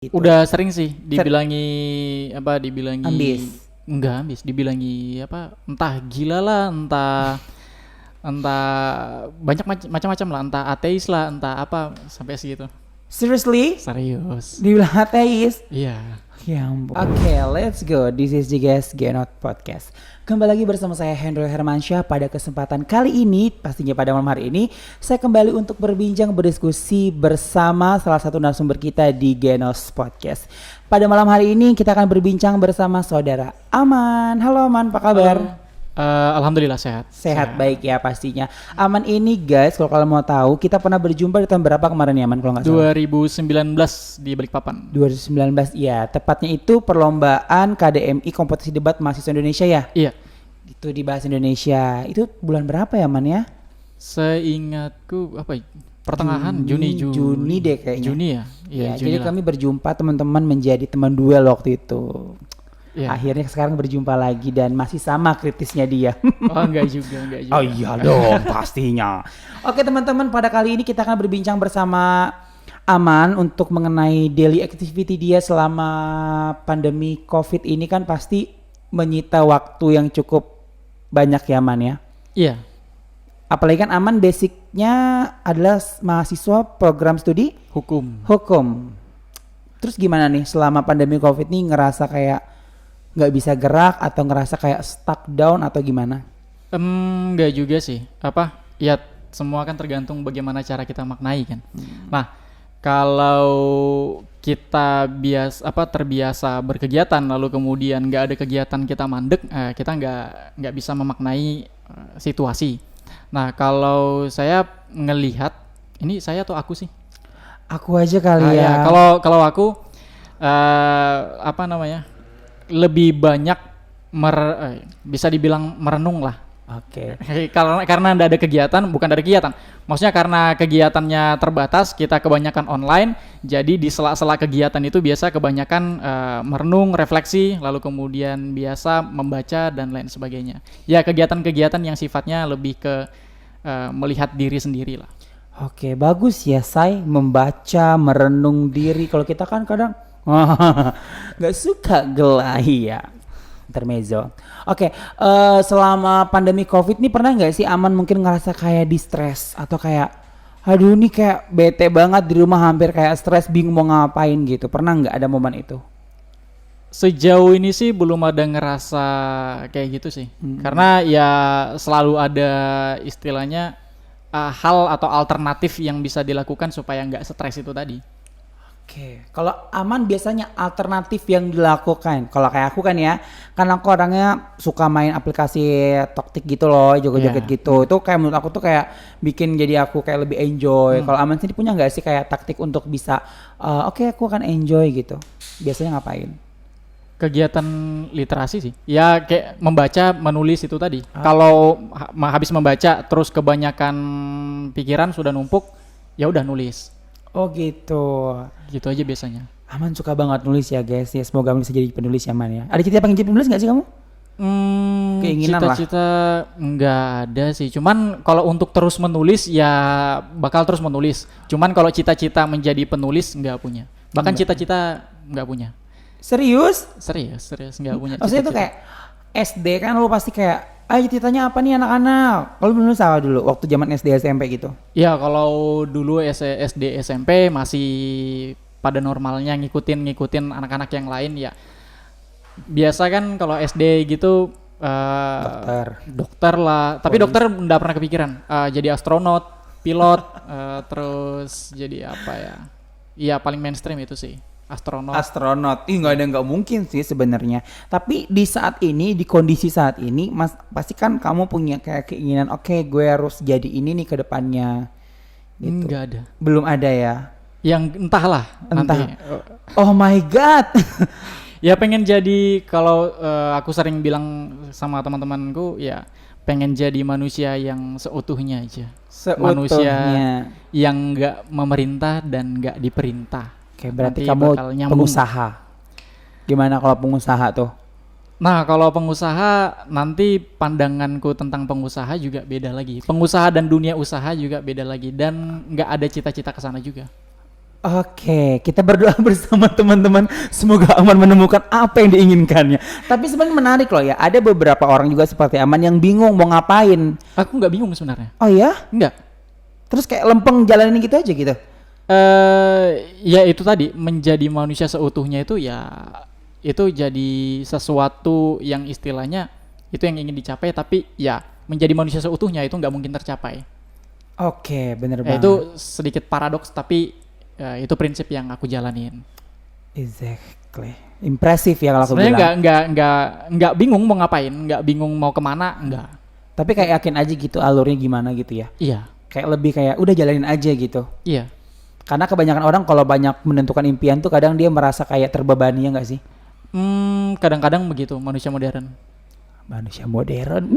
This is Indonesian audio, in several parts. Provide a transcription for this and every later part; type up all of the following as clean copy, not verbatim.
Gitu. Udah sering sih dibilangi dibilangi Ambis. enggak ambis, dibilangi entah gila lah, entah entah banyak macam-macam lah, entah ateis lah, entah apa sampai segitu. Seriously? Serius. Dibilang ateis? Iya. Ya ampun. Oke, let's go. This is Jigas Genot Podcast. Kembali lagi bersama saya Hendro Hermansyah. Pada kesempatan kali ini, pastinya pada malam hari ini, saya kembali untuk berbincang berdiskusi bersama salah satu narasumber kita di Genos Podcast. Pada malam hari ini kita akan berbincang bersama saudara Aman. Halo Aman, apa kabar? Halo. Alhamdulillah sehat. Sehat baik ya pastinya. Aman ini guys, kalau kalian mau tahu, kita pernah berjumpa di tahun berapa kemarin ya Aman kalau nggak salah? 2019 di Balikpapan. 2019 ya, tepatnya itu perlombaan KDMI kompetisi debat mahasiswa Indonesia ya. Iya. Itu di bahasa Indonesia. Itu bulan berapa ya Man ya? Seingatku pertengahan Juni deh kayaknya. Juni ya. Iya, Ya, Juni jadi lah. kami berjumpa teman-teman menjadi teman duel waktu itu. Iya. Akhirnya sekarang berjumpa lagi dan masih sama kritisnya dia. Oh enggak juga. Oh iya dong pastinya. Oke teman-teman, pada kali ini kita akan berbincang bersama Aman untuk mengenai daily activity dia selama pandemi COVID ini kan pasti menyita waktu yang cukup banyak ya Aman ya. Iya. Apalagi kan Aman basicnya adalah mahasiswa program studi Hukum. Terus gimana nih selama pandemi COVID ini, ngerasa kayak nggak bisa gerak atau ngerasa kayak stuck down atau gimana? Enggak juga sih. Ya semua kan tergantung bagaimana cara kita maknai kan. Nah, kalau kita terbiasa berkegiatan lalu kemudian nggak ada kegiatan kita mandek, kita nggak bisa memaknai situasi. Nah, kalau saya ngelihat, ini saya atau aku sih? Aku aja kali ya. Kalau aku lebih banyak bisa dibilang merenung lah. Oke. Karena tidak ada kegiatan, bukan dari kegiatan. Maksudnya karena kegiatannya terbatas, kita kebanyakan online. Jadi di sela-sela kegiatan itu biasa kebanyakan merenung, refleksi, lalu kemudian biasa membaca dan lain sebagainya. Ya kegiatan-kegiatan yang sifatnya lebih ke melihat diri sendiri lah. Oke, bagus ya Say, membaca, merenung diri. Kalau kita kan kadang nggak suka gelahi ya. Intermezzo. Oke, selama pandemi COVID ini pernah nggak sih Aman mungkin ngerasa kayak di-stress atau kayak aduh nih kayak bete banget di rumah, hampir kayak stres, bingung mau ngapain gitu. Pernah nggak ada momen itu? Sejauh ini sih belum ada ngerasa kayak gitu sih. Karena ya selalu ada istilahnya hal atau alternatif yang bisa dilakukan supaya nggak stres itu tadi. Oke, kalau Aman biasanya alternatif yang dilakukan, kalau kayak aku kan ya, karena aku orangnya suka main aplikasi Toktik gitu loh, joget-joget gitu, itu kayak menurut aku tuh kayak bikin jadi aku kayak lebih enjoy. Kalau Aman sendiri punya nggak sih kayak taktik untuk bisa, oke, aku akan enjoy gitu, biasanya ngapain? Kegiatan literasi sih, ya kayak membaca, menulis itu tadi. Kalau habis membaca terus kebanyakan pikiran sudah numpuk, ya udah nulis. Oh gitu. Gitu aja biasanya. Aman suka banget nulis ya guys, ya semoga bisa jadi penulis ya Man ya. Ada cita pengen jadi penulis nggak sih kamu? Keinginan cita-cita nggak ada sih. Cuman kalau untuk terus menulis ya bakal terus menulis. Cuman kalau cita-cita menjadi penulis nggak punya. Bahkan cita-cita nggak punya. Serius Nggak punya. Maksudnya tuh kayak SD kan lu pasti kayak cita-citanya apa nih anak-anak? Kalau belum salah dulu waktu zaman SD SMP gitu. Ya kalau dulu SD SMP masih pada normalnya ngikutin anak-anak yang lain ya. Biasa kan kalau SD gitu dokter lah. Tapi dokter nggak pernah kepikiran. Jadi astronot, pilot, terus jadi apa ya? Iya paling mainstream itu sih. Astronot. Nggak mungkin sih sebenarnya. Tapi di saat ini, di kondisi saat ini, Mas pasti kan kamu punya kayak keinginan, oke, gue harus jadi ini nih ke depannya. Gitu. Enggak ada. Belum ada ya. Yang entah. Nanti. Oh my god. Ya pengen jadi, kalau aku sering bilang sama teman-temanku ya pengen jadi manusia yang seutuhnya aja. Manusia yang nggak memerintah dan nggak diperintah. Oke, berarti kamu pengusaha. Gimana kalau pengusaha tuh? Nah, kalau pengusaha nanti pandanganku tentang pengusaha juga beda lagi. Pengusaha dan dunia usaha juga beda lagi dan nggak ada cita-cita ke sana juga. Oke, kita berdoa bersama teman-teman semoga Aman menemukan apa yang diinginkannya. Tapi sebenarnya menarik loh ya, ada beberapa orang juga seperti Aman yang bingung mau ngapain. Aku nggak bingung sebenarnya. Oh ya? Nggak. Terus kayak lempeng jalanin gitu aja gitu? Ya itu tadi, menjadi manusia seutuhnya itu ya, itu jadi sesuatu yang istilahnya itu yang ingin dicapai, tapi ya menjadi manusia seutuhnya itu nggak mungkin tercapai. Oke, bener Ya, banget. itu sedikit paradoks, tapi itu prinsip yang aku jalanin. Exactly. Impresif ya kalau aku Sebenarnya bilang. nggak bingung mau ngapain, nggak bingung mau kemana, nggak. Tapi kayak yakin aja gitu alurnya gimana gitu ya. Iya, Kayak lebih kayak udah jalanin aja gitu. iya. Karena kebanyakan orang kalau banyak menentukan impian tuh kadang dia merasa kayak terbebani ya nggak sih? Kadang-kadang begitu manusia modern. Manusia modern.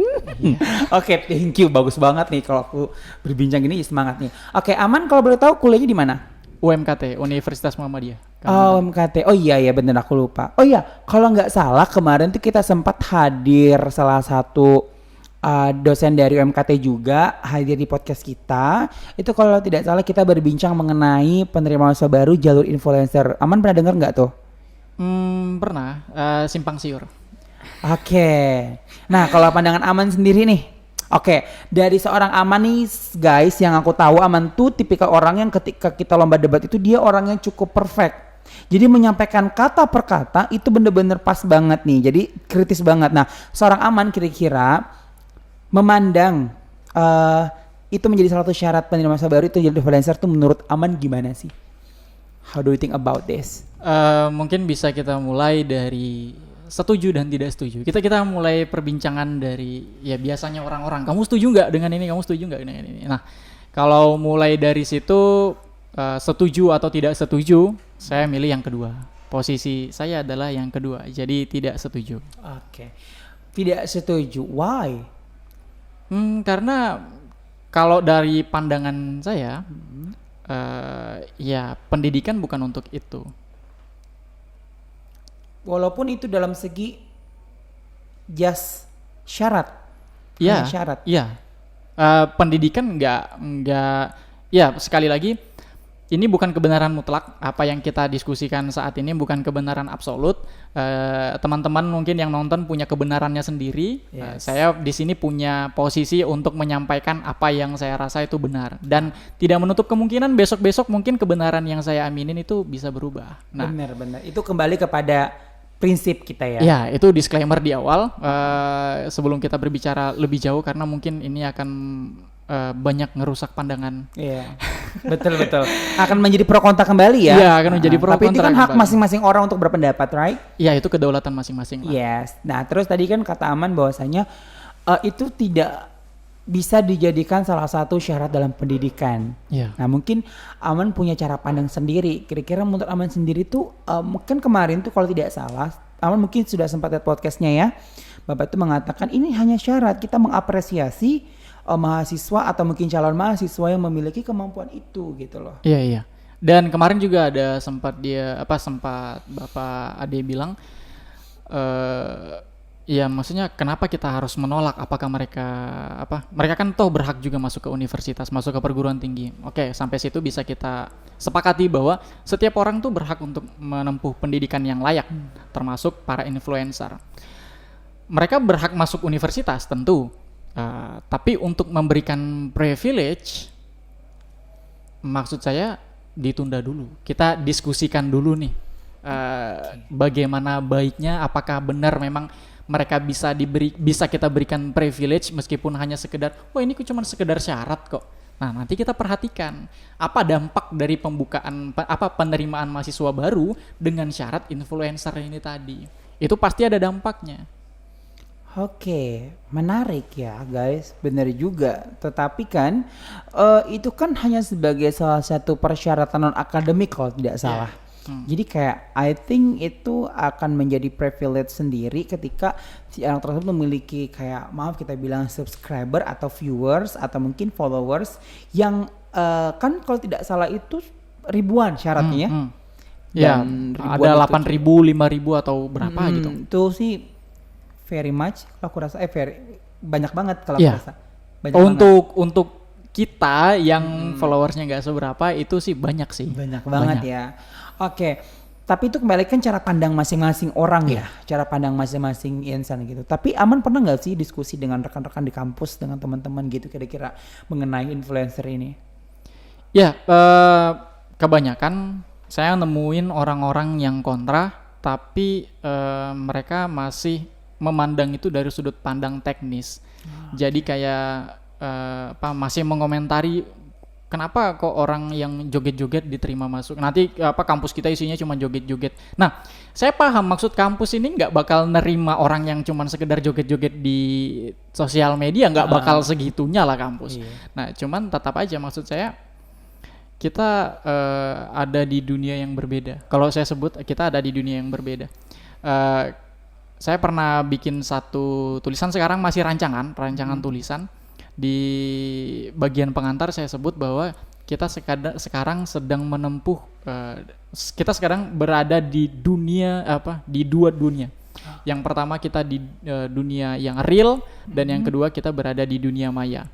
Oke, thank you. Bagus banget nih kalau aku berbincang gini semangat nih. Oke, Aman kalau boleh tahu kuliahnya di mana? UMKT, Universitas Muhammadiyah. Oh, MKT. Oh iya ya bener aku lupa. Oh iya, kalau nggak salah kemarin tuh kita sempat hadir salah satu dosen dari UMKT juga hadir di podcast kita. Itu kalau tidak salah kita berbincang mengenai penerimaan mahasiswa baru jalur influencer. Aman pernah dengar nggak tuh? Pernah, simpang siur. Oke. Nah, kalau pandangan Aman sendiri nih. Oke, dari seorang Aman nih guys, yang aku tahu Aman tuh tipikal orang yang ketika kita lomba debat itu dia orang yang cukup perfect. Jadi menyampaikan kata per kata itu bener-bener pas banget nih. Jadi kritis banget. Nah, seorang Aman kira-kira memandang itu menjadi salah satu syarat penerimaan mahasiswa baru itu jadi influencer tuh menurut Aman gimana sih? How do you think about this? Mungkin bisa kita mulai dari setuju dan tidak setuju. Kita mulai perbincangan dari ya biasanya orang-orang. Kamu setuju nggak dengan ini? Kamu setuju nggak dengan ini? Nah, kalau mulai dari situ setuju atau tidak setuju, saya milih yang kedua. Posisi saya adalah yang kedua. Jadi tidak setuju. Oke. Tidak setuju. Why? Karena kalau dari pandangan saya, ya pendidikan bukan untuk itu. Walaupun itu dalam segi just syarat. Iya, Hanya syarat. iya. Pendidikan nggak, ya sekali lagi, ini bukan kebenaran mutlak. Apa yang kita diskusikan saat ini bukan kebenaran absolut. Teman-teman mungkin yang nonton punya kebenarannya sendiri. Yes. Saya di sini punya posisi untuk menyampaikan apa yang saya rasa itu benar, dan tidak menutup kemungkinan besok-besok mungkin kebenaran yang saya aminin itu bisa berubah. Nah, Benar-benar. Itu kembali kepada prinsip kita ya. ya, itu disclaimer di awal sebelum kita berbicara lebih jauh, karena mungkin ini akan banyak ngerusak pandangan. Iya. Betul. Akan menjadi pro kontra kembali ya. Iya, akan menjadi pro Tapi itu kontra kan hak kembali. masing-masing orang untuk berpendapat, right? Ya, itu kedaulatan masing-masing lah. Yes. Nah, terus tadi kan kata Aman bahwasanya itu tidak bisa dijadikan salah satu syarat dalam pendidikan. Iya. Nah, mungkin Aman punya cara pandang sendiri. Kira-kira menurut Aman sendiri tuh mungkin kemarin tuh kalau tidak salah, Aman mungkin sudah sempat lihat podcastnya ya. Bapak itu mengatakan ini hanya syarat kita mengapresiasi mahasiswa atau mungkin calon mahasiswa yang memiliki kemampuan itu gitu loh. Iya. Dan kemarin juga ada sempat Bapak Ade bilang, ya maksudnya kenapa kita harus menolak? Apakah mereka kan toh berhak juga masuk ke universitas, masuk ke perguruan tinggi. Oke, sampai situ bisa kita sepakati bahwa setiap orang tuh berhak untuk menempuh pendidikan yang layak, termasuk para influencer. Mereka berhak masuk universitas tentu, tapi untuk memberikan privilege, maksud saya ditunda dulu. Kita diskusikan dulu nih, bagaimana baiknya, apakah benar memang mereka bisa kita berikan privilege meskipun hanya sekedar, ini cuma sekedar syarat kok. Nah, nanti kita perhatikan apa dampak dari penerimaan mahasiswa baru dengan syarat influencer ini tadi. Itu pasti ada dampaknya. Oke, menarik ya guys, benar juga. Tetapi kan itu kan hanya sebagai salah satu persyaratan non akademik kalau tidak salah. Jadi kayak I think itu akan menjadi privilege sendiri ketika si orang tersebut memiliki kayak maaf kita bilang subscriber atau viewers atau mungkin followers yang kan kalau tidak salah itu ribuan syaratnya ya. Ya, Dan ada 8.000, 5.000 atau berapa gitu. Itu sih very much kalau aku rasa very banyak banget kalau Ya. aku rasa. Banyak banget. Untuk kita yang followersnya nggak seberapa itu sih banyak sih. Banyak banget ya. Oke. Tapi itu kembali kan cara pandang masing-masing orang ya, cara pandang masing-masing insan gitu. Tapi Aman pernah nggak sih diskusi dengan rekan-rekan di kampus dengan teman-teman gitu kira-kira mengenai influencer ini? Ya, kebanyakan saya nemuin orang-orang yang kontra, tapi mereka masih memandang itu dari sudut pandang teknis. Jadi kayak masih mengomentari kenapa kok orang yang joget-joget diterima masuk. Nanti kampus kita isinya cuma joget-joget. Nah, saya paham maksud kampus ini nggak bakal nerima orang yang cuma sekedar joget-joget di sosial media, nggak bakal segitunya lah kampus. Iya. Nah, cuman tetap aja maksud saya kita ada di dunia yang berbeda. Kalau saya sebut kita ada di dunia yang berbeda. Saya pernah bikin satu tulisan, sekarang masih rancangan tulisan. Di bagian pengantar saya sebut bahwa kita sekarang sedang menempuh, kita sekarang berada di dunia di dua dunia. Yang pertama kita di dunia yang real, dan yang kedua kita berada di dunia maya,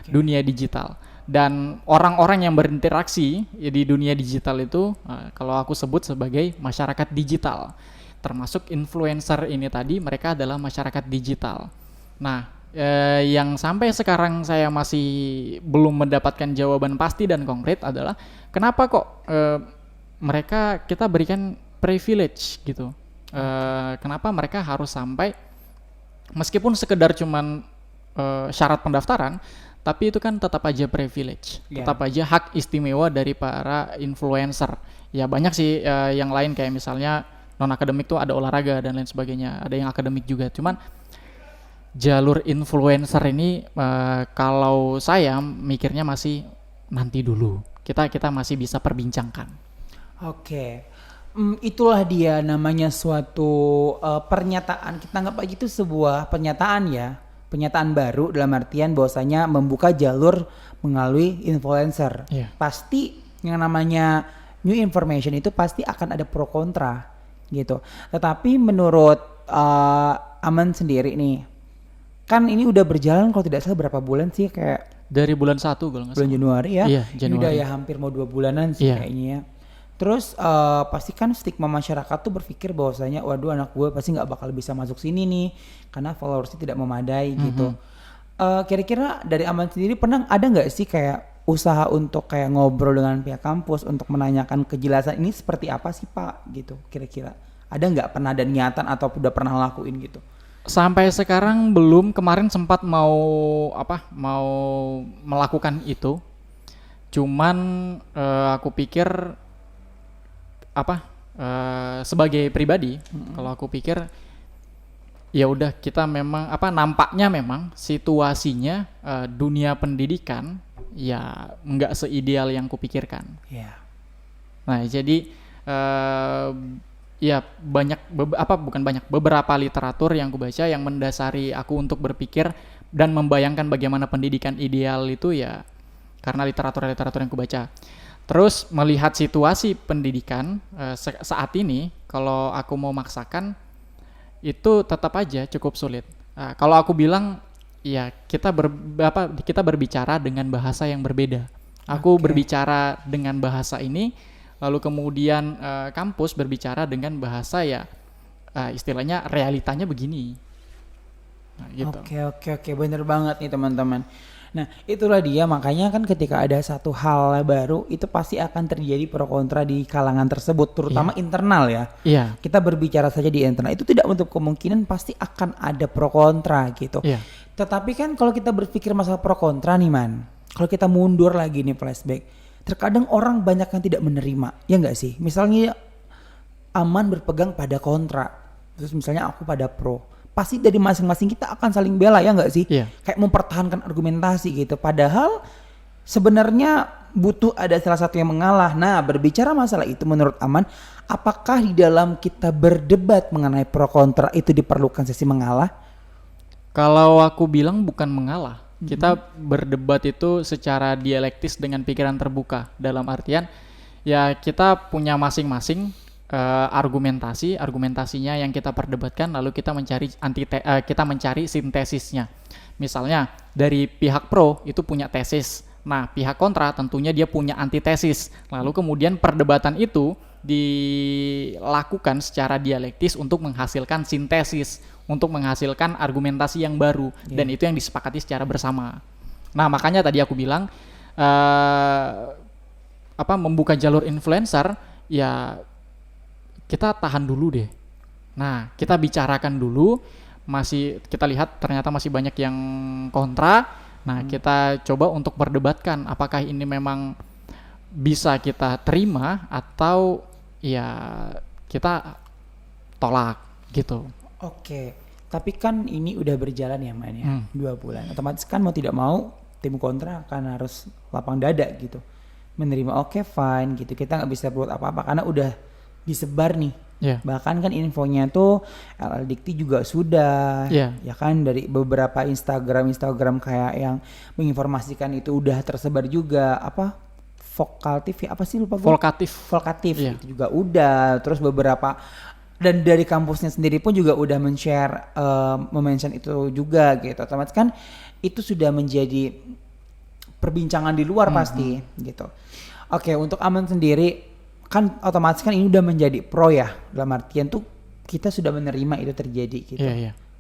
dunia digital. Dan orang-orang yang berinteraksi di dunia digital itu kalau aku sebut sebagai masyarakat digital, termasuk influencer ini tadi, mereka adalah masyarakat digital. Nah, yang sampai sekarang saya masih belum mendapatkan jawaban pasti dan konkret adalah kenapa kok kita berikan privilege gitu. Kenapa mereka harus sampai meskipun sekedar cuman syarat pendaftaran, tapi itu kan tetap aja privilege, tetap aja hak istimewa dari para influencer. Ya banyak sih yang lain kayak misalnya non akademik tuh ada olahraga dan lain sebagainya, ada yang akademik juga. Cuman jalur influencer ini kalau saya mikirnya masih nanti dulu. Kita masih bisa perbincangkan. Oke. Itulah dia namanya suatu pernyataan. Kita anggap aja itu sebuah pernyataan ya. Pernyataan baru dalam artian bahwasanya membuka jalur melalui influencer. Yeah. Pasti yang namanya new information itu pasti akan ada pro kontra gitu. Tetapi menurut Aman sendiri nih, kan ini udah berjalan kalau tidak salah berapa bulan sih, kayak dari bulan 1 kalau nggak salah. Bulan Januari ya. Iya, Ini Januari. udah ya hampir mau 2 bulanan sih kayaknya ya. Terus pasti kan stigma masyarakat tuh berpikir bahwasanya waduh anak gue pasti nggak bakal bisa masuk sini nih karena followersnya tidak memadai gitu. Kira-kira dari Aman sendiri pernah ada nggak sih kayak usaha untuk kayak ngobrol dengan pihak kampus untuk menanyakan kejelasan ini seperti apa sih Pak gitu kira-kira? Ada nggak pernah ada niatan atau udah pernah lakuin gitu? Sampai sekarang belum. Kemarin sempat mau melakukan itu. Cuman aku pikir sebagai pribadi, kalau aku pikir ya udah kita memang nampaknya memang situasinya dunia pendidikan ya nggak seideal yang kupikirkan. Yeah. Nah, jadi ya beberapa literatur yang aku baca yang mendasari aku untuk berpikir dan membayangkan bagaimana pendidikan ideal itu ya karena literatur yang aku baca. Terus melihat situasi pendidikan saat ini, kalau aku mau maksakan itu tetap aja cukup sulit. Kalau aku bilang ya kita berbicara dengan bahasa yang berbeda. Aku berbicara dengan bahasa ini, lalu kemudian kampus berbicara dengan bahasa ya istilahnya realitanya begini. Nah, gitu. Oke, bener banget nih teman-teman. Nah itulah dia, makanya kan ketika ada satu hal baru itu pasti akan terjadi pro kontra di kalangan tersebut, terutama internal ya. Iya. Kita berbicara saja di internal itu tidak untuk kemungkinan pasti akan ada pro kontra gitu. Iya. Tetapi kan kalau kita berpikir masalah pro kontra nih Man, kalau kita mundur lagi nih flashback, terkadang orang banyak yang tidak menerima, ya nggak sih? Misalnya Aman berpegang pada kontra, terus misalnya aku pada pro. Pasti dari masing-masing kita akan saling bela, ya nggak sih? Iya. Kayak mempertahankan argumentasi gitu. Padahal sebenarnya butuh ada salah satu yang mengalah. Nah, berbicara masalah itu menurut Aman, apakah di dalam kita berdebat mengenai pro kontra itu diperlukan sesi mengalah? Kalau aku bilang bukan mengalah. Kita berdebat itu secara dialektis dengan pikiran terbuka. Dalam artian ya kita punya masing-masing argumentasinya yang kita perdebatkan, lalu kita mencari sintesisnya. Misalnya dari pihak pro itu punya tesis, Nah, pihak kontra tentunya dia punya antitesis. Lalu kemudian perdebatan itu dilakukan secara dialektis untuk menghasilkan sintesis, untuk menghasilkan argumentasi yang baru, dan itu yang disepakati secara bersama. Nah, makanya tadi aku bilang membuka jalur influencer, ya kita tahan dulu deh. Nah, kita bicarakan dulu, kita lihat ternyata masih banyak yang kontra. Nah, kita coba untuk perdebatkan apakah ini memang bisa kita terima atau ya kita tolak gitu. Oke, tapi kan ini udah berjalan ya Man ya, 2 bulan. Otomatis kan mau tidak mau tim kontra akan harus lapang dada gitu. Menerima oke fine gitu, kita nggak bisa buat apa-apa karena udah disebar nih. Bahkan kan infonya tuh LL Dikti juga sudah, ya kan dari beberapa Instagram kayak yang menginformasikan itu udah tersebar juga Vokatif ya, apa sih lupa gue? Volkatif itu juga udah. Terus beberapa dan dari kampusnya sendiri pun juga udah men-share, mention itu juga gitu. Otomatis kan itu sudah menjadi perbincangan di luar pasti gitu. Oke, untuk Aman sendiri kan otomatis kan ini udah menjadi pro ya, dalam artian tuh kita sudah menerima itu terjadi gitu.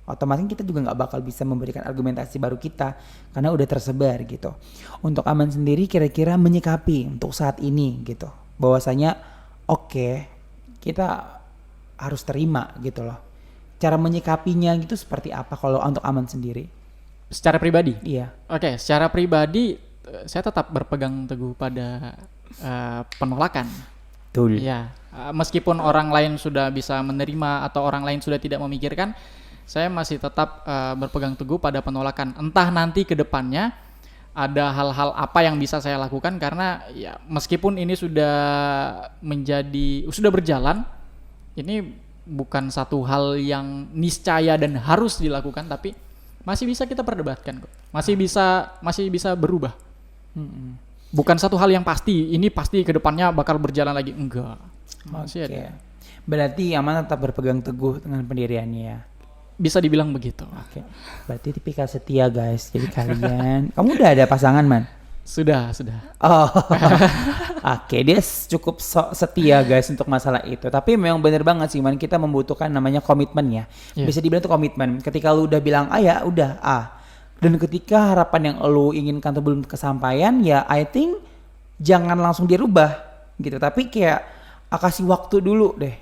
Otomatis kita juga nggak bakal bisa memberikan argumentasi baru kita karena udah tersebar gitu. Untuk Aman sendiri kira-kira menyikapi untuk saat ini gitu, bahwasanya oke, kita harus terima gitu loh. Cara menyikapinya gitu seperti apa kalau untuk Aman sendiri? Secara pribadi? Iya. Oke, secara pribadi saya tetap berpegang teguh pada penolakan. Betul. Ya, meskipun orang lain sudah bisa menerima atau orang lain sudah tidak memikirkan, saya masih tetap berpegang teguh pada penolakan. Entah nanti ke depannya ada hal-hal apa yang bisa saya lakukan, karena ya meskipun ini sudah berjalan, ini bukan satu hal yang niscaya dan harus dilakukan, tapi masih bisa kita perdebatkan kok. Masih bisa berubah. Bukan satu hal yang pasti, ini pasti ke depannya bakal berjalan lagi, enggak. Masih ada. Berarti Aman tetap berpegang teguh dengan pendiriannya ya. Bisa dibilang begitu. Oke. Berarti tipikal setia guys. Jadi kalian, kamu udah ada pasangan Man? Sudah. Oh. Oke, dia cukup setia guys untuk masalah itu. Tapi memang bener banget sih Man, kita membutuhkan namanya komitmen ya. Bisa dibilang itu komitmen. Ketika lu udah bilang ya udah dan ketika harapan yang lu inginkan itu belum kesampaian, ya I think jangan langsung dirubah gitu. Tapi kayak kasih waktu dulu deh.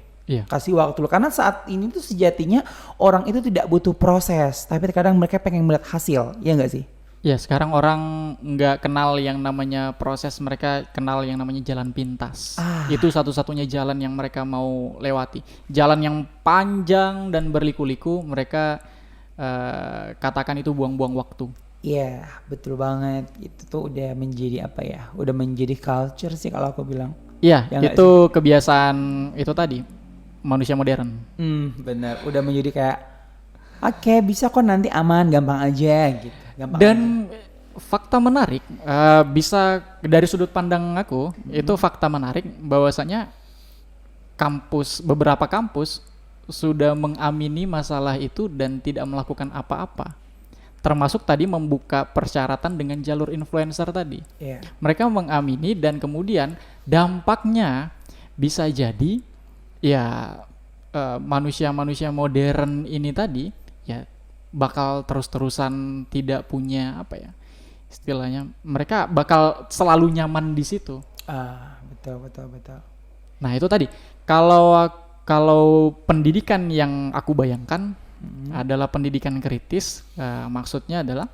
Kasih waktu dulu, karena saat ini tuh sejatinya orang itu tidak butuh proses, tapi terkadang mereka pengen melihat hasil, ya nggak sih? Ya, sekarang orang nggak kenal yang namanya proses, mereka kenal yang namanya jalan pintas. Itu satu-satunya jalan yang mereka mau lewati. Jalan yang panjang dan berliku-liku, mereka katakan itu buang-buang waktu. Iya, betul banget. Itu tuh udah menjadi udah menjadi culture sih kalau aku bilang. Iya, ya itu kebiasaan itu tadi. Manusia modern. Benar, udah menjadi kayak oke, bisa kok nanti aman, gampang aja gitu. Dan fakta menarik, bisa dari sudut pandang aku, itu fakta menarik bahwasanya beberapa kampus sudah mengamini masalah itu dan tidak melakukan apa-apa. Termasuk tadi membuka persyaratan dengan jalur influencer tadi. Mereka mengamini dan kemudian dampaknya bisa jadi ya manusia-manusia modern ini tadi ya bakal terus-terusan tidak punya istilahnya, mereka bakal selalu nyaman di situ. Betul. Nah itu tadi, kalau pendidikan yang aku bayangkan adalah pendidikan kritis, maksudnya adalah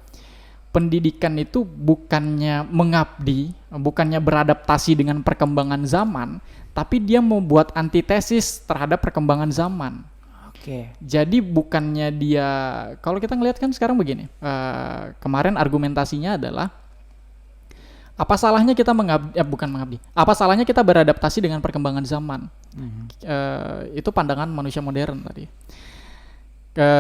pendidikan itu bukannya mengabdi, bukannya beradaptasi dengan perkembangan zaman, tapi dia membuat antitesis terhadap perkembangan zaman. Jadi bukannya dia, kalau kita ngelihat kan sekarang begini, kemarin argumentasinya adalah apa salahnya kita apa salahnya kita beradaptasi dengan perkembangan zaman. Itu pandangan manusia modern tadi.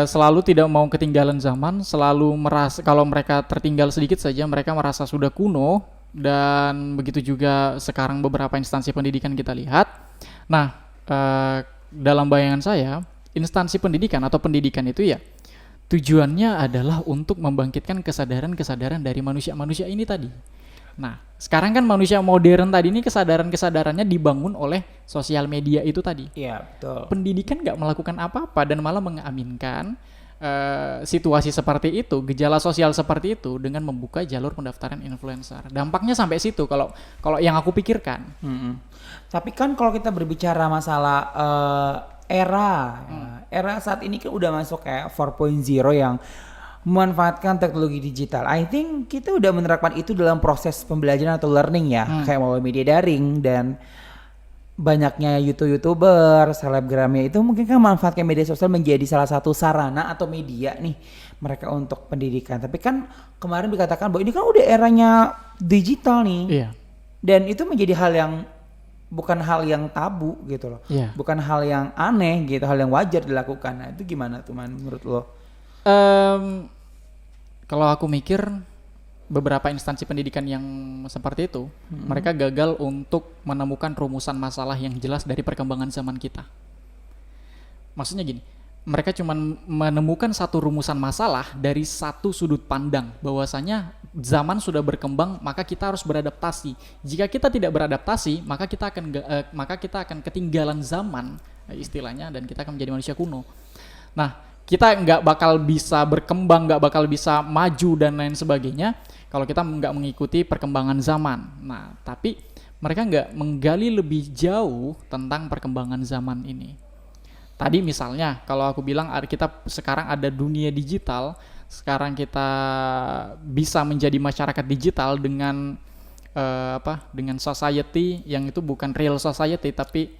Selalu tidak mau ketinggalan zaman, selalu merasa kalau mereka tertinggal sedikit saja mereka merasa sudah kuno. Dan begitu juga sekarang beberapa instansi pendidikan kita lihat. Nah, dalam bayangan saya, instansi pendidikan atau pendidikan itu ya tujuannya adalah untuk membangkitkan kesadaran-kesadaran dari manusia-manusia ini tadi. Nah, sekarang kan manusia modern tadi ini kesadarannya dibangun oleh sosial media itu tadi. Iya, betul. Pendidikan nggak melakukan apa-apa dan malah mengaminkan situasi seperti itu, gejala sosial seperti itu dengan membuka jalur pendaftaran influencer. Dampaknya sampai situ kalau yang aku pikirkan. Tapi kan kalau kita berbicara masalah era saat ini kan udah masuk kayak 4.0 yang memanfaatkan teknologi digital. I think kita udah menerapkan itu dalam proses pembelajaran atau learning ya, kayak melalui media daring dan banyaknya YouTuber, selebgramnya itu mungkin kan memanfaatkan media sosial menjadi salah satu sarana atau media nih mereka untuk pendidikan. Tapi kan kemarin dikatakan bahwa ini kan udah eranya digital nih. Iya. Dan itu menjadi hal yang bukan hal yang tabu gitu loh. Iya. Bukan hal yang aneh gitu, hal yang wajar dilakukan. Nah, itu gimana tuh Man menurut lo? Kalau aku mikir beberapa instansi pendidikan yang seperti itu, mereka gagal untuk menemukan rumusan masalah yang jelas dari perkembangan zaman kita. Maksudnya gini, mereka cuma menemukan satu rumusan masalah dari satu sudut pandang, bahwasanya zaman sudah berkembang, maka kita harus beradaptasi. Jika kita tidak beradaptasi, maka kita akan ketinggalan zaman, istilahnya, dan kita akan menjadi manusia kuno. Nah, kita nggak bakal bisa berkembang, nggak bakal bisa maju dan lain sebagainya kalau kita nggak mengikuti perkembangan zaman. Nah, tapi mereka nggak menggali lebih jauh tentang perkembangan zaman ini. Tadi misalnya, kalau aku bilang kita sekarang ada dunia digital, sekarang kita bisa menjadi masyarakat digital dengan dengan society yang itu bukan real society tapi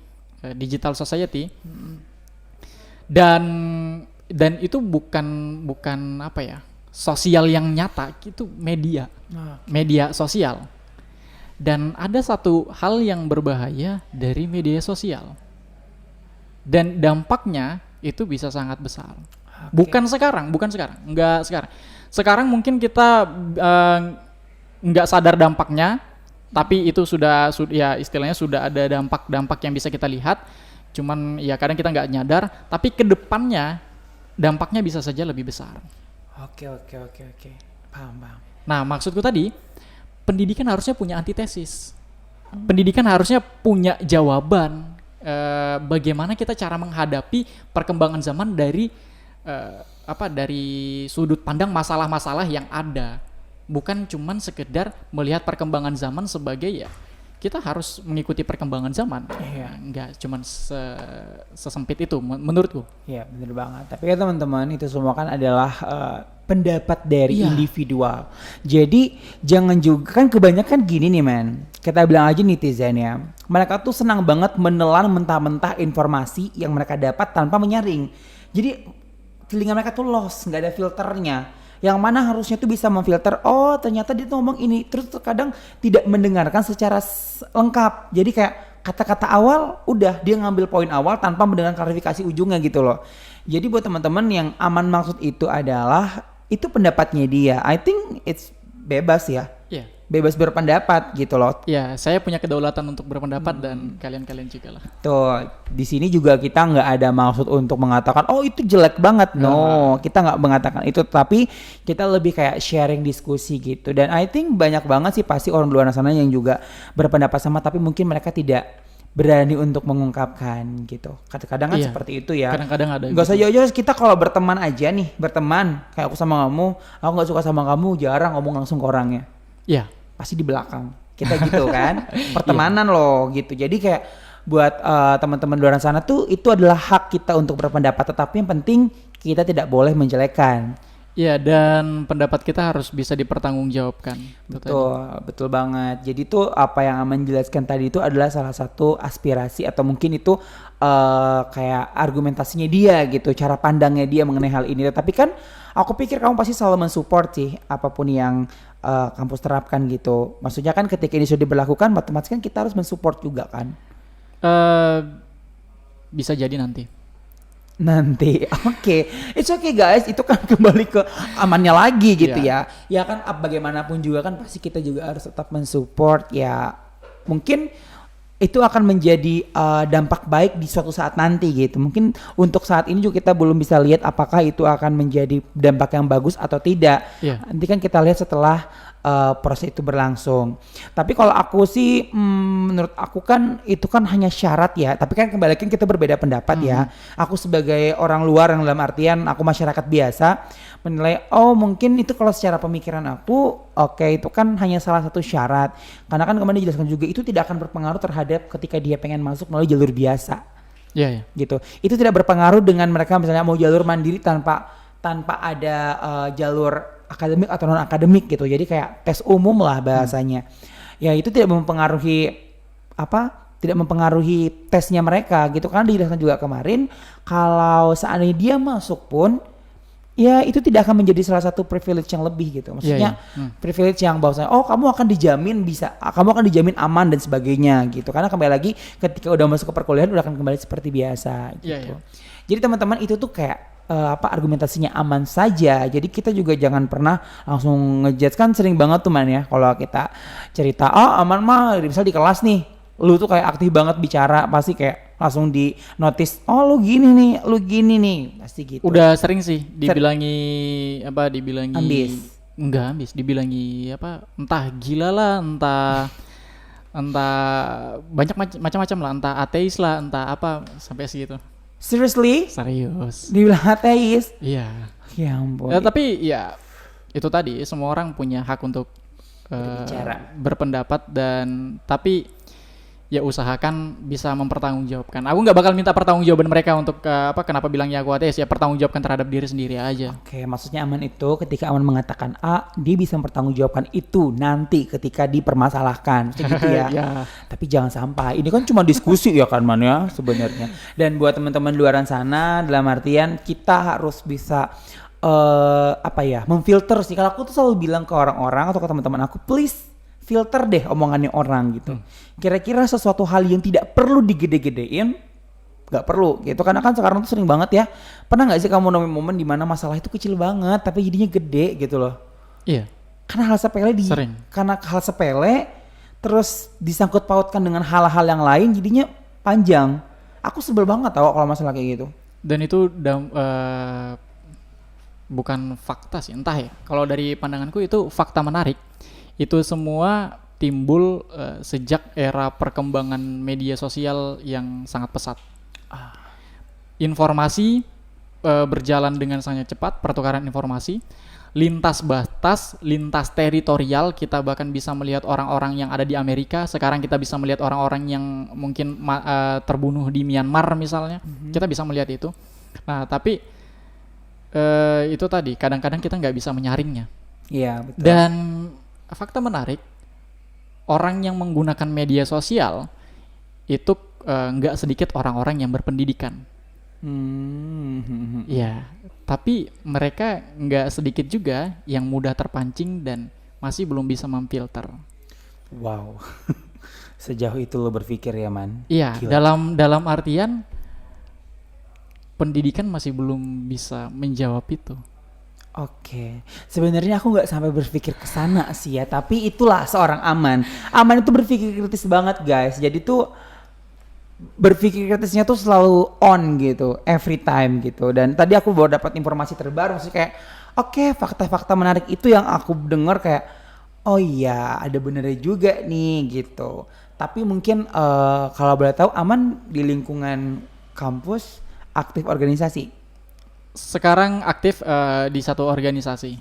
digital society. Dan itu bukan apa ya, sosial yang nyata, itu media sosial. Dan ada satu hal yang berbahaya dari media sosial, dan dampaknya itu bisa sangat besar. Bukan sekarang, enggak sekarang. Sekarang mungkin kita enggak sadar dampaknya, tapi itu sudah ya istilahnya sudah ada dampak yang bisa kita lihat. Cuman ya kadang kita nggak nyadar, tapi ke depannya dampaknya bisa saja lebih besar. Oke. Paham. Nah, maksudku tadi, pendidikan harusnya punya antitesis. Pendidikan harusnya punya jawaban bagaimana kita cara menghadapi perkembangan zaman dari sudut pandang masalah-masalah yang ada. Bukan cuman sekedar melihat perkembangan zaman sebagai ya kita harus mengikuti perkembangan zaman. Iya. Enggak cuman sesempit itu menurutku. Iya, benar banget. Tapi ya teman-teman, itu semua kan adalah pendapat dari individual. Jadi jangan juga, kan kebanyakan gini nih man, kita bilang aja netizen ya, mereka tuh senang banget menelan mentah-mentah informasi yang mereka dapat tanpa menyaring. Jadi telinga mereka tuh lost, nggak ada filternya. Yang mana harusnya tuh bisa memfilter, oh ternyata dia tuh ngomong ini, terus kadang tidak mendengarkan secara lengkap. Jadi kayak kata-kata awal udah dia ngambil poin awal tanpa mendengar klarifikasi ujungnya gitu loh. Jadi buat teman-teman yang aman maksud itu adalah itu pendapatnya dia. I think it's bebas ya. Iya. Bebas berpendapat gitu loh. Ya, saya punya kedaulatan untuk berpendapat dan kalian juga lah. Tuh, di sini juga kita nggak ada maksud untuk mengatakan oh itu jelek banget. No, kita nggak mengatakan itu, tapi kita lebih kayak sharing diskusi gitu. Dan I think banyak banget sih pasti orang luar sana yang juga berpendapat sama, tapi mungkin mereka tidak berani untuk mengungkapkan gitu. Kadang-kadang kan seperti itu ya. Kadang-kadang ada. Gak usah jauh-jauh, kita kalau berteman aja nih, berteman kayak aku sama kamu, aku nggak suka sama kamu, jarang ngomong langsung ke orangnya. Iya. Pasti di belakang kita gitu kan. Pertemanan loh gitu. Jadi kayak buat teman-teman di luar sana tuh itu adalah hak kita untuk berpendapat, tetapi yang penting kita tidak boleh menjelekan. Iya, dan pendapat kita harus bisa dipertanggungjawabkan. Betul banget. Jadi tuh apa yang Aman jelaskan tadi itu adalah salah satu aspirasi atau mungkin itu kayak argumentasinya dia gitu, cara pandangnya dia mengenai hal ini. Tapi kan aku pikir kamu pasti selalu mensupport sih apapun yang kampus terapkan gitu. Maksudnya kan ketika ini sudah diberlakukan, otomatis kan kita harus mensupport juga kan. Bisa jadi nanti. Oke. It's okay guys, itu kan kembali ke amannya lagi gitu ya. Ya kan bagaimanapun juga kan pasti kita juga harus tetap mensupport ya. Mungkin itu akan menjadi dampak baik di suatu saat nanti gitu. Mungkin untuk saat ini juga kita belum bisa lihat apakah itu akan menjadi dampak yang bagus atau tidak. Iya. Nanti kan kita lihat setelah proses itu berlangsung. Tapi kalau aku sih, menurut aku kan itu kan hanya syarat ya. Tapi kan kembali lagi kita berbeda pendapat ya. Aku sebagai orang luar yang dalam artian aku masyarakat biasa menilai, oh mungkin itu kalau secara pemikiran aku, oke, itu kan hanya salah satu syarat. Karena kan kemarin dijelaskan juga itu tidak akan berpengaruh terhadap ketika dia pengen masuk melalui jalur biasa. Iya, iya. Gitu. Itu tidak berpengaruh dengan mereka misalnya mau jalur mandiri tanpa ada jalur akademik atau non akademik gitu. Jadi kayak tes umum lah bahasanya. Ya itu tidak mempengaruhi tidak mempengaruhi tesnya mereka gitu. Karena dijelaskan juga kemarin kalau seandainya dia masuk pun ya itu tidak akan menjadi salah satu privilege yang lebih gitu. Maksudnya privilege yang bahwasanya kamu akan dijamin kamu akan dijamin aman dan sebagainya gitu. Karena kembali lagi ketika udah masuk ke perkuliahan udah akan kembali seperti biasa gitu. Jadi teman-teman itu tuh kayak argumentasinya aman saja. Jadi kita juga jangan pernah langsung ngejudge, kan sering banget tuh man ya kalau kita cerita aman mah misal di kelas nih lu tuh kayak aktif banget bicara, pasti kayak langsung di notice, lu gini nih pasti gitu. Udah sering sih dibilangi ambis. Enggak ambis, dibilangi entah gila lah, entah banyak macam-macam lah, entah ateis lah, entah apa sampai segitu. Seriously? Serius. Dibilang ateis? Iya. Ya ampun. Tapi ya itu tadi semua orang punya hak untuk berpendapat dan tapi ya usahakan bisa mempertanggungjawabkan. Aku nggak bakal minta pertanggungjawaban mereka untuk kenapa bilangnya aku ateis, ya pertanggungjawabkan terhadap diri sendiri aja. Oke, maksudnya aman itu ketika aman mengatakan A, dia bisa mempertanggungjawabkan itu nanti ketika dipermasalahkan, gitu ya. Ya. Tapi jangan sampai, ini kan cuma diskusi ya kan man ya sebenarnya. Dan buat teman-teman luaran sana, dalam artian kita harus bisa memfilter sih. Kalau aku tuh selalu bilang ke orang-orang atau ke teman-teman aku, please filter deh omongannya orang gitu. Kira-kira sesuatu hal yang tidak perlu digede-gedein, nggak perlu gitu. Karena kan sekarang tuh sering banget ya. Pernah nggak sih kamu nemuin momen di mana masalah itu kecil banget tapi jadinya gede gitu loh? Iya. Karena hal sepele terus disangkut pautkan dengan hal-hal yang lain jadinya panjang. Aku sebel banget tau kalau masalah kayak gitu. Dan itu bukan fakta sih, entah ya. Kalau dari pandanganku itu fakta menarik. Itu semua timbul sejak era perkembangan media sosial yang sangat pesat. Informasi berjalan dengan sangat cepat, pertukaran informasi, lintas batas, lintas teritorial. Kita bahkan bisa melihat orang-orang yang ada di Amerika, sekarang kita bisa melihat orang-orang yang mungkin terbunuh di Myanmar misalnya. Kita bisa melihat itu. Nah, tapi itu tadi, kadang-kadang kita nggak bisa menyaringnya. Iya, betul. Dan fakta menarik, orang yang menggunakan media sosial itu nggak sedikit orang-orang yang berpendidikan. Ya, tapi mereka nggak sedikit juga yang mudah terpancing dan masih belum bisa memfilter. Wow, sejauh itu lo berpikir ya man? Iya, dalam artian pendidikan masih belum bisa menjawab itu. Oke, sebenarnya aku nggak sampai berpikir ke sana sih ya, tapi itulah seorang Aman. Aman itu berpikir kritis banget guys, jadi tuh berpikir kritisnya tuh selalu on gitu, every time gitu. Dan tadi aku baru dapat informasi terbaru, maksudnya kayak oke, fakta-fakta menarik itu yang aku dengar kayak oh iya ada benernya juga nih gitu. Tapi mungkin kalau boleh tahu Aman di lingkungan kampus aktif organisasi? Sekarang aktif di satu organisasi.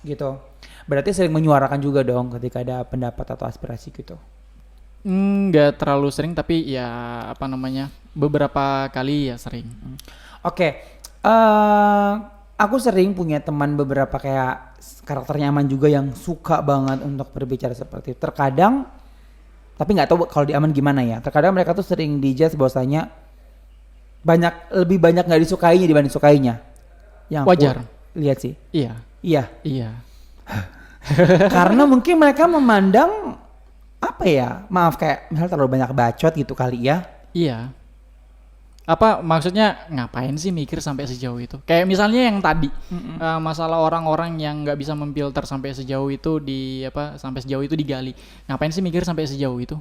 Gitu. Berarti sering menyuarakan juga dong ketika ada pendapat atau aspirasi gitu. Nggak terlalu sering tapi ya beberapa kali ya sering. Oke. Aku sering punya teman beberapa kayak karakternya Aman juga yang suka banget untuk berbicara seperti itu. Terkadang, tapi nggak tahu kalau di Aman gimana ya. Terkadang mereka tuh sering dijudge bahwasanya lebih banyak nggak disukainya dibanding sukainya. Yang wajar. Lihat sih. Iya. Karena mungkin mereka memandang maaf kayak misalnya terlalu banyak bacot gitu kali ya. Iya. Maksudnya ngapain sih mikir sampai sejauh itu? Kayak misalnya yang tadi masalah orang-orang yang nggak bisa memfilter sampai sejauh itu sampai sejauh itu digali. Ngapain sih mikir sampai sejauh itu?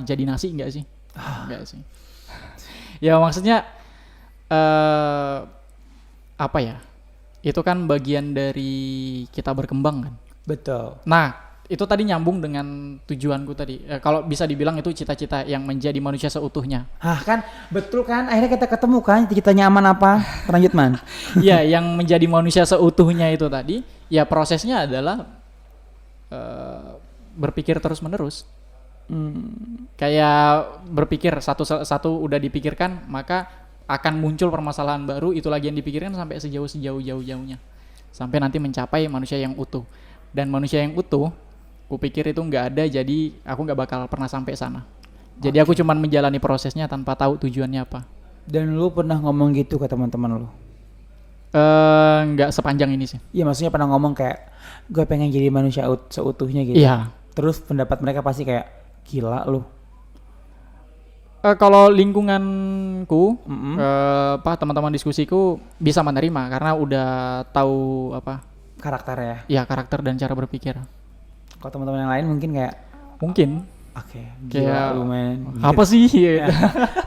jadi nasi enggak sih? Enggak sih. Ya maksudnya apa ya? Itu kan bagian dari kita berkembang kan. Betul. Nah, itu tadi nyambung dengan tujuanku tadi. Kalau bisa dibilang itu cita-cita yang menjadi manusia seutuhnya. Kan betul kan, akhirnya kita ketemu kan cita-citanya aman apa? Lanjut man. Ya, yang menjadi manusia seutuhnya itu tadi, ya prosesnya adalah berpikir terus-menerus. Kayak berpikir satu udah dipikirkan, maka akan muncul permasalahan baru, itu lagi yang dipikirkan sampai sejauh-jauhnya. Sampai nanti mencapai manusia yang utuh. Dan manusia yang utuh, kupikir itu nggak ada, jadi aku nggak bakal pernah sampai sana. Jadi aku cuman menjalani prosesnya tanpa tahu tujuannya apa. Dan lu pernah ngomong gitu ke teman-teman lu? Nggak sepanjang ini sih. Iya, maksudnya pernah ngomong kayak gue pengen jadi manusia seutuhnya gitu. Iya. Terus pendapat mereka pasti kayak gila lu. Kalau lingkunganku, teman-teman diskusiku bisa menerima karena udah tahu Karakternya. ya karakter dan cara berpikir. Kalau teman-teman yang lain mungkin kayak Mungkin gila kayak lu men. apa sih?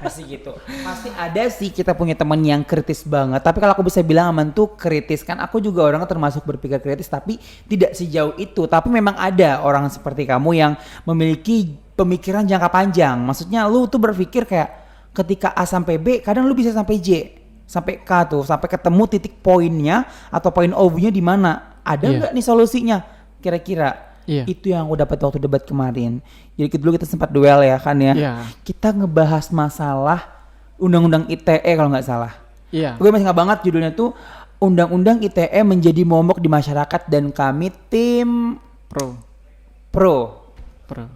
Pasti gitu. Pasti ada sih kita punya teman yang kritis banget. Tapi kalau aku bisa bilang aman tuh kritis kan, aku juga orangnya termasuk berpikir kritis tapi tidak sejauh itu. Tapi memang ada orang seperti kamu yang memiliki pemikiran jangka panjang. Maksudnya lu tuh berpikir kayak ketika A sampai B, kadang lu bisa sampai J, sampai K tuh, sampai ketemu titik poinnya atau poin O-nya di mana. Ada nggak nih solusinya? Kira-kira? Iya. Itu yang aku dapat waktu debat kemarin. Jadi dulu kita sempat duel ya kan ya. Iya. Kita ngebahas masalah Undang-Undang ITE kalau nggak salah. Iya. Gue masih ingat banget judulnya tuh Undang-Undang ITE menjadi momok di masyarakat dan kami tim pro.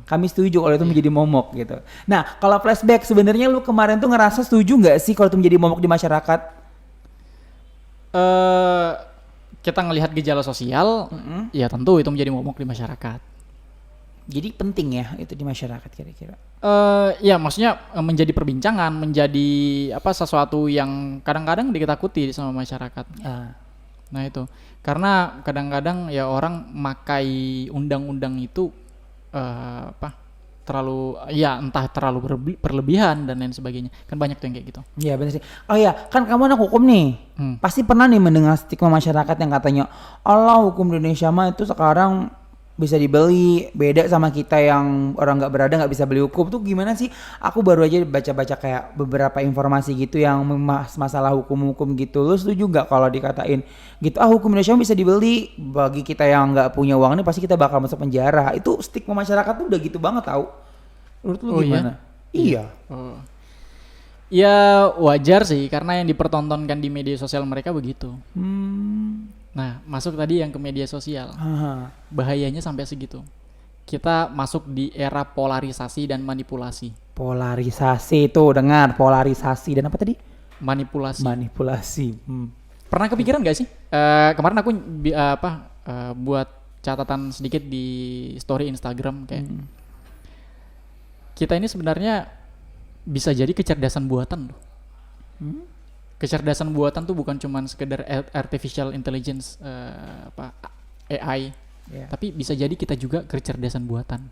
Kami setuju kalau itu menjadi momok gitu. Nah kalau flashback sebenarnya lu kemarin tuh ngerasa setuju nggak sih kalau itu menjadi momok di masyarakat? Kita ngelihat gejala sosial, ya tentu itu menjadi momok di masyarakat. Jadi penting ya itu di masyarakat kira-kira. Ya maksudnya menjadi perbincangan, menjadi sesuatu yang kadang-kadang diketakuti sama masyarakat. Nah itu karena kadang-kadang ya orang makai undang-undang itu terlalu entah terlalu berlebihan dan lain sebagainya. Kan banyak tuh yang kayak gitu. Iya benar sih. Oh iya, kan kamu anak hukum nih. Pasti pernah nih mendengar stigma masyarakat yang katanya Allah hukum di Indonesia mah itu sekarang bisa dibeli, beda sama kita yang orang nggak berada nggak bisa beli hukum. Tuh gimana sih? Aku baru aja baca-baca kayak beberapa informasi gitu yang masalah hukum-hukum gitu. Lu setuju nggak kalau dikatain gitu? Hukum Indonesia bisa dibeli, bagi kita yang nggak punya uang ini pasti kita bakal masuk penjara. Itu stigma masyarakat tuh udah gitu banget tau. Menurut lu gimana? Iya. Ya wajar sih karena yang dipertontonkan di media sosial mereka begitu. Nah, masuk tadi yang ke media sosial. Bahayanya sampai segitu. Kita masuk di era polarisasi dan manipulasi. Polarisasi itu dengar, polarisasi dan apa tadi? Manipulasi. Pernah kepikiran gak sih? Kemarin aku buat catatan sedikit di story Instagram kayak kita ini sebenarnya bisa jadi kecerdasan buatan loh. Kecerdasan buatan tuh bukan cuma sekedar artificial intelligence AI, tapi bisa jadi kita juga kecerdasan buatan.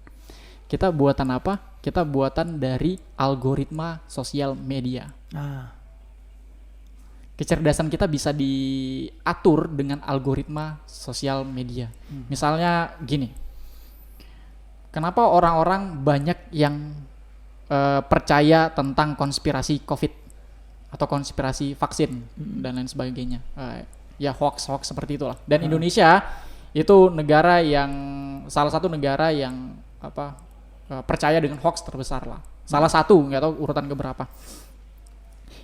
Kita buatan apa? Kita buatan dari algoritma sosial media. Kecerdasan kita bisa diatur dengan algoritma sosial media. Misalnya gini, kenapa orang-orang banyak yang percaya tentang konspirasi COVID atau konspirasi vaksin dan lain sebagainya, ya hoax seperti itulah. Dan Indonesia itu negara yang salah satu negara yang percaya dengan hoax terbesar lah. Salah satu, nggak tahu urutan keberapa.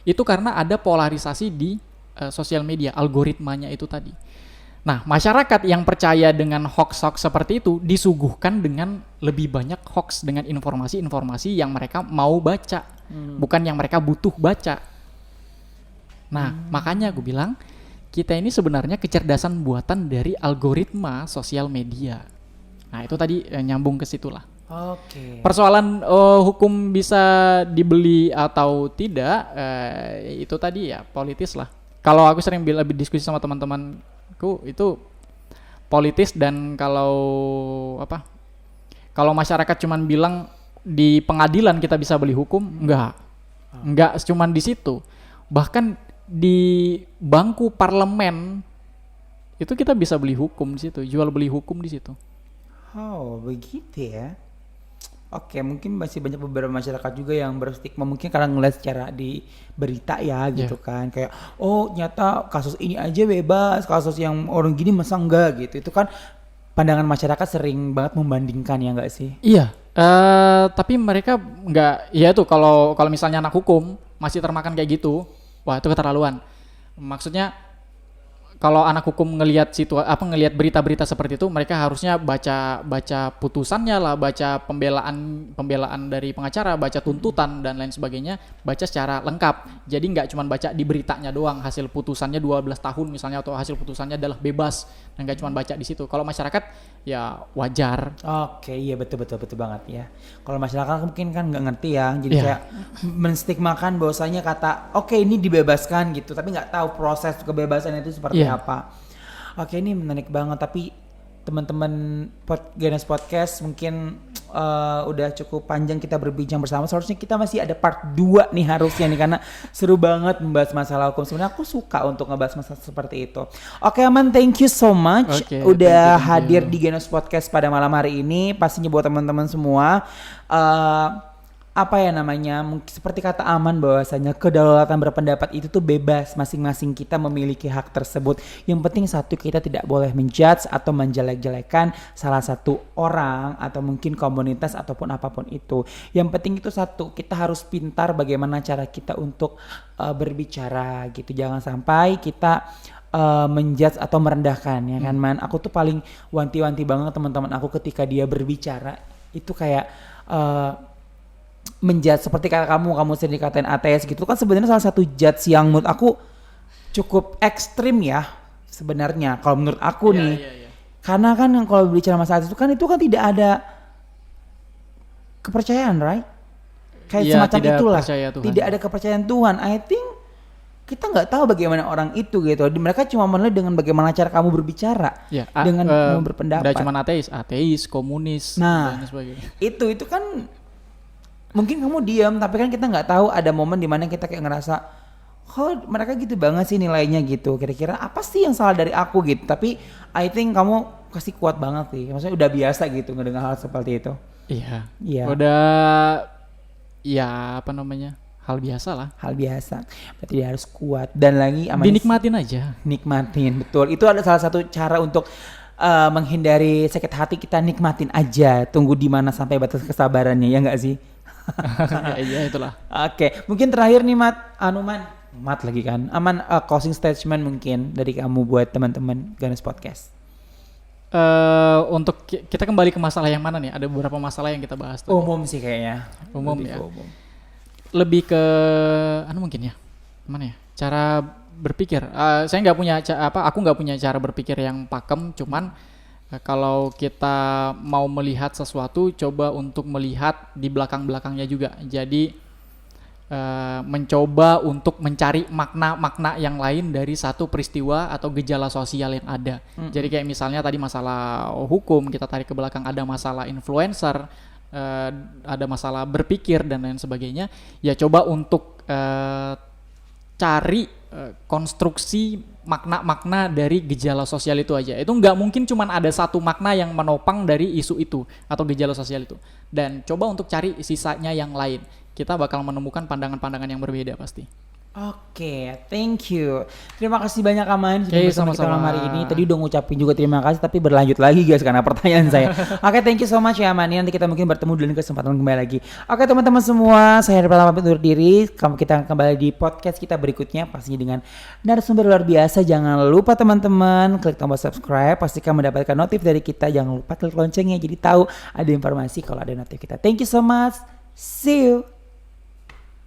Itu karena ada polarisasi di sosial media, algoritmanya itu tadi. Nah, masyarakat yang percaya dengan hoax seperti itu disuguhkan dengan lebih banyak hoax dengan informasi-informasi yang mereka mau baca, bukan yang mereka butuh baca. Nah, makanya gue bilang kita ini sebenarnya kecerdasan buatan dari algoritma sosial media. Nah, itu tadi nyambung ke situlah. Persoalan hukum bisa dibeli atau tidak, itu tadi ya politis lah. Kalau aku sering lebih diskusi sama teman-temanku itu politis, dan kalau masyarakat cuman bilang di pengadilan kita bisa beli hukum? Enggak cuman di situ. Bahkan di bangku parlemen itu kita bisa beli hukum di situ, jual beli hukum di situ. Oh, begitu ya. Oke, mungkin masih banyak beberapa masyarakat juga yang berstigma mungkin karena ngeliat secara di berita ya gitu kan. Kayak, oh nyata kasus ini aja bebas, kasus yang orang gini masa enggak gitu. Itu kan pandangan masyarakat sering banget membandingkan ya enggak sih? Iya, tapi mereka nggak, ya itu kalau misalnya anak hukum masih termakan kayak gitu, wah itu keterlaluan. Maksudnya kalau anak hukum ngelihat ngelihat berita-berita seperti itu, mereka harusnya baca putusannya lah, baca pembelaan dari pengacara, baca tuntutan dan lain sebagainya, baca secara lengkap. Jadi nggak cuma baca di beritanya doang, hasil putusannya 12 tahun misalnya, atau hasil putusannya adalah bebas, dan nggak cuma baca di situ. Kalau masyarakat ya wajar. Oke, iya betul banget ya. Kalau masyarakat mungkin kan nggak ngerti ya, jadi kayak menstigmakan bahwasanya kata oke ini dibebaskan gitu, tapi nggak tahu proses kebebasan itu seperti apa. Oke, ini menarik banget, tapi teman-teman Ganas Podcast mungkin udah cukup panjang kita berbincang bersama. Seharusnya kita masih ada part 2 nih harusnya nih, karena seru banget membahas masalah hukum. Sebenarnya aku suka untuk ngebahas masalah seperti itu. Oke Aman, thank you so much udah hadir di Ganas Podcast pada malam hari ini. Pastinya buat teman-teman semua apa ya namanya, seperti kata Aman bahwasanya kedaulatan berpendapat itu tuh bebas, masing-masing kita memiliki hak tersebut. Yang penting satu, kita tidak boleh menjudge atau menjelek-jelekan salah satu orang atau mungkin komunitas ataupun apapun itu. Yang penting itu satu, kita harus pintar bagaimana cara kita untuk berbicara gitu. Jangan sampai kita menjudge atau merendahkan ya kan Man. Aku tuh paling wanti-wanti banget teman-teman aku ketika dia berbicara itu kayak menjudge, seperti kata kamu sendiri dikatain ateis gitu kan, sebenarnya salah satu judge yang menurut aku cukup ekstrim ya sebenarnya kalau menurut aku nih. Karena kan kalau bicara masalah itu kan tidak ada kepercayaan, right? Kayak semacam itulah, tidak ada kepercayaan Tuhan. I think kita nggak tahu bagaimana orang itu gitu. Mereka cuma menilai dengan bagaimana cara kamu berbicara, dengan kamu berpendapat. Udah cuma ateis, komunis, dan sebagainya. Itu kan mungkin kamu diam, tapi kan kita nggak tahu ada momen dimana kita kayak ngerasa, oh mereka gitu banget sih nilainya gitu. Kira-kira apa sih yang salah dari aku gitu? Tapi I think kamu kasih kuat banget sih. Maksudnya udah biasa gitu ngedengar hal seperti itu. Iya. Udah, ya apa namanya? Hal biasa lah. Hal biasa. Berarti dia harus kuat dan lagi dinikmatin aja. Nikmatin, betul. Itu ada salah satu cara untuk menghindari sakit hati, kita nikmatin aja. Tunggu di mana sampai batas kesabarannya, ya nggak sih? Iya itulah. Oke, mungkin terakhir nih Mat lagi kan. Aman, closing statement mungkin dari kamu buat teman-teman Ganas Podcast. Untuk kita kembali ke masalah yang mana nih? Ada beberapa masalah yang kita bahas tadi. Umum sih kayaknya. Umum ya. Lebih ke mungkin ya. Mana ya? Cara berpikir. Saya nggak punya aku nggak punya cara berpikir yang pakem, cuman kalau kita mau melihat sesuatu, coba untuk melihat di belakang-belakangnya juga. Jadi mencoba untuk mencari makna-makna yang lain dari satu peristiwa atau gejala sosial yang ada. Jadi kayak misalnya tadi masalah hukum, kita tarik ke belakang, ada masalah influencer, ada masalah berpikir dan lain sebagainya. Ya coba untuk cari konstruksi makna-makna dari gejala sosial itu aja. Itu nggak mungkin cuman ada satu makna yang menopang dari isu itu atau gejala sosial itu. Dan coba untuk cari sisanya yang lain. Kita bakal menemukan pandangan-pandangan yang berbeda pasti. Oke, thank you. Terima kasih banyak Aman sudah bersama kita malam hari ini. Tadi udah ngucapin juga terima kasih, tapi berlanjut lagi guys karena pertanyaan saya. Oke, thank you so much ya Aman. Nanti kita mungkin bertemu dalam kesempatan kembali lagi. Oke teman-teman semua, saya Pertama pamit undur diri. Kita kembali di podcast kita berikutnya pastinya dengan narasumber luar biasa. Jangan lupa teman-teman klik tombol subscribe, pastikan mendapatkan notif dari kita. Jangan lupa klik loncengnya jadi tahu ada informasi kalau ada notif kita. Thank you so much. See you.